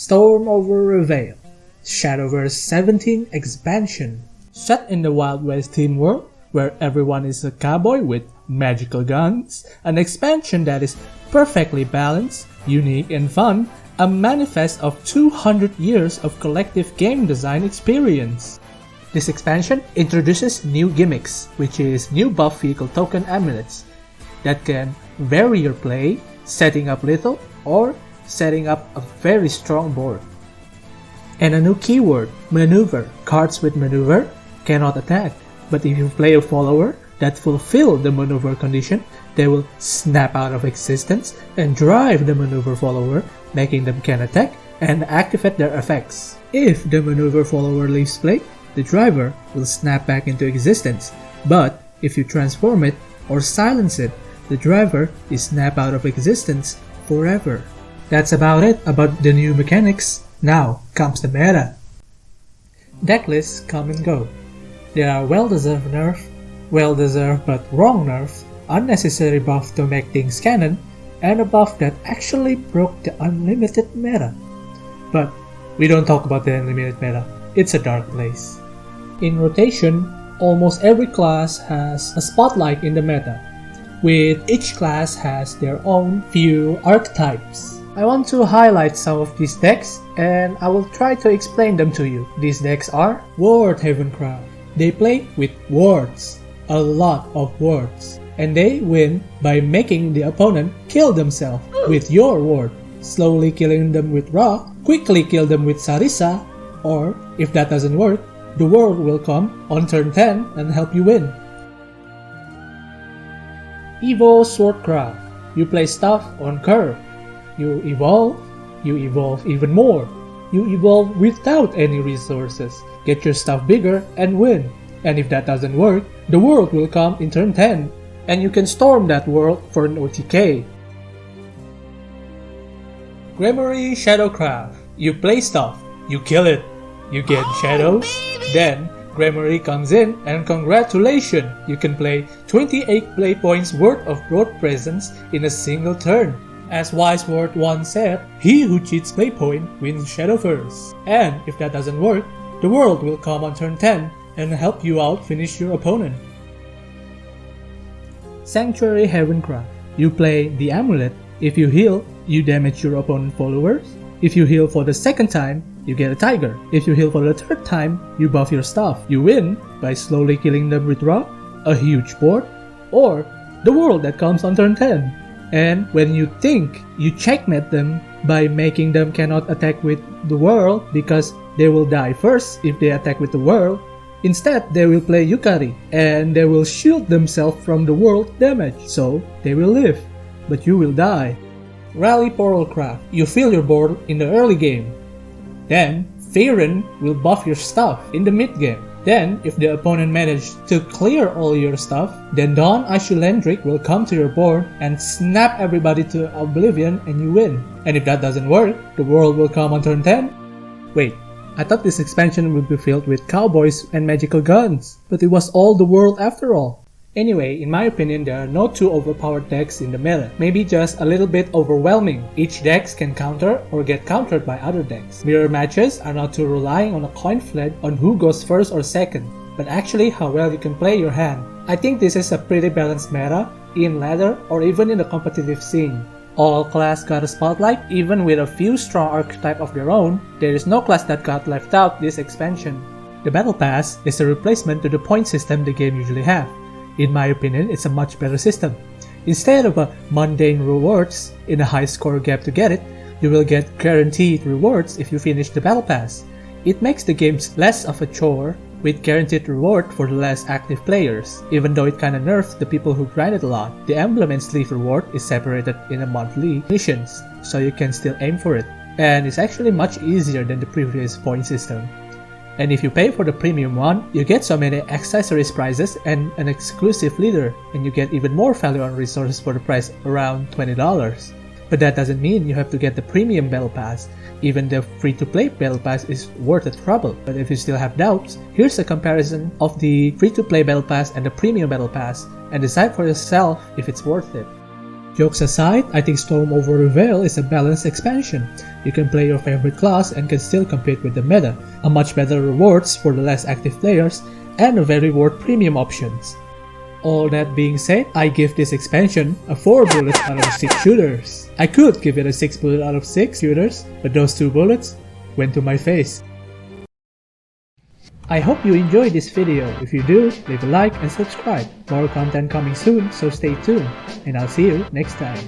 Storm over Rivayle, SHADOWVERSE 17 expansion. Set in the Wild West theme world, where everyone is a cowboy with magical guns, an expansion that is perfectly balanced, unique and fun, a manifest of 200 years of collective game design experience. This expansion introduces new gimmicks, which is new buff vehicle token amulets that can vary your play, setting up little or setting up a very strong board. And a new keyword, maneuver. Cards with maneuver cannot attack, but if you play a follower that fulfill the maneuver condition, they will snap out of existence and drive the maneuver follower, making them can attack and activate their effects. If the maneuver follower leaves play, the driver will snap back into existence, but if you transform it or silence it, the driver is snap out of existence forever. That's about it about the new mechanics. Now comes the meta. Deck lists come and go. There are well-deserved nerfs, well-deserved but wrong nerfs, unnecessary buff to make things canon, and a buff that actually broke the unlimited meta. But we don't talk about the unlimited meta, it's a dark place. In rotation, almost every class has a spotlight in the meta, with each class has their own few archetypes. I want to highlight some of these decks and I will try to explain them to you. These decks are Wordcraft. They play with words, a lot of words, and they win by making the opponent kill themselves with your word, slowly killing them with Ra, quickly kill them with Sarisa, or if that doesn't work, the world will come on turn 10 and help you win. Shortcraft. You play stuff on curve. You evolve even more. You evolve without any resources. Get your stuff bigger and win. And if that doesn't work, the world will come in turn 10 and you can storm that world for an OTK. Grammary Shadowcraft. You play stuff, you kill it, you get shadows, then Grammary comes in and congratulations, you can play 28 play points worth of broad presence in a single turn. As Wiseword once said, he who cheats play point wins SHADOWVERSE. And if that doesn't work, the world will come on turn 10 and help you out finish your opponent. Sanctuary Heavencraft. You play the amulet. If you heal, you damage your opponent followers. If you heal for the second time, you get a tiger. If you heal for the third time, you buff your stuff. You win by slowly killing them with Ra, a huge board, or the world that comes on turn 10. And when you think you checkmate them by making them cannot attack with the world because they will die first if they attack with the world, instead they will play Yukari and they will shield themselves from the world damage, so they will live, but you will die. Rally Portalcraft. You fill your board in the early game. Then Farron will buff your stuff in the mid game. Then, if the opponent managed to clear all your stuff, then Dawn Ashulendric will come to your board and snap everybody to oblivion and you win. And if that doesn't work, the world will come on turn 10. Wait, I thought this expansion would be filled with cowboys and magical guns, but it was all the world after all. Anyway, in my opinion, there are no too overpowered decks in the meta, maybe just a little bit overwhelming. Each deck can counter or get countered by other decks. Mirror matches are not too relying on a coin flip on who goes first or second, but actually how well you can play your hand. I think this is a pretty balanced meta, in ladder or even in the competitive scene. All class got a spotlight, even with a few strong archetype of their own. There is no class that got left out this expansion. The Battle Pass is a replacement to the point system the game usually have. In my opinion, it's a much better system. Instead of a mundane rewards in a high score gap to get it, you will get guaranteed rewards if you finish the Battle Pass. It makes the games less of a chore, with guaranteed reward for the less active players. Even though it kinda nerfs the people who grind it a lot, the emblem and sleeve reward is separated in a monthly missions, so you can still aim for it. And it's actually much easier than the previous point system. And if you pay for the premium one, you get so many accessories prizes and an exclusive leader, and you get even more value on resources for the price around $20. But that doesn't mean you have to get the premium Battle Pass. Even the free-to-play Battle Pass is worth the trouble. But if you still have doubts, here's a comparison of the free-to-play Battle Pass and the premium Battle Pass, and decide for yourself if it's worth it. Jokes aside, I think Storm over Rivayle is a balanced expansion. You can play your favorite class and can still compete with the meta, a much better rewards for the less active players, and a very worth premium options. All that being said, I give this expansion a 4 bullets out of 6 shooters. I could give it a 6 bullet out of 6 shooters, but those 2 bullets went to my face. I hope you enjoyed this video. If you do, leave a like and subscribe. More content coming soon, so stay tuned, and I'll see you next time.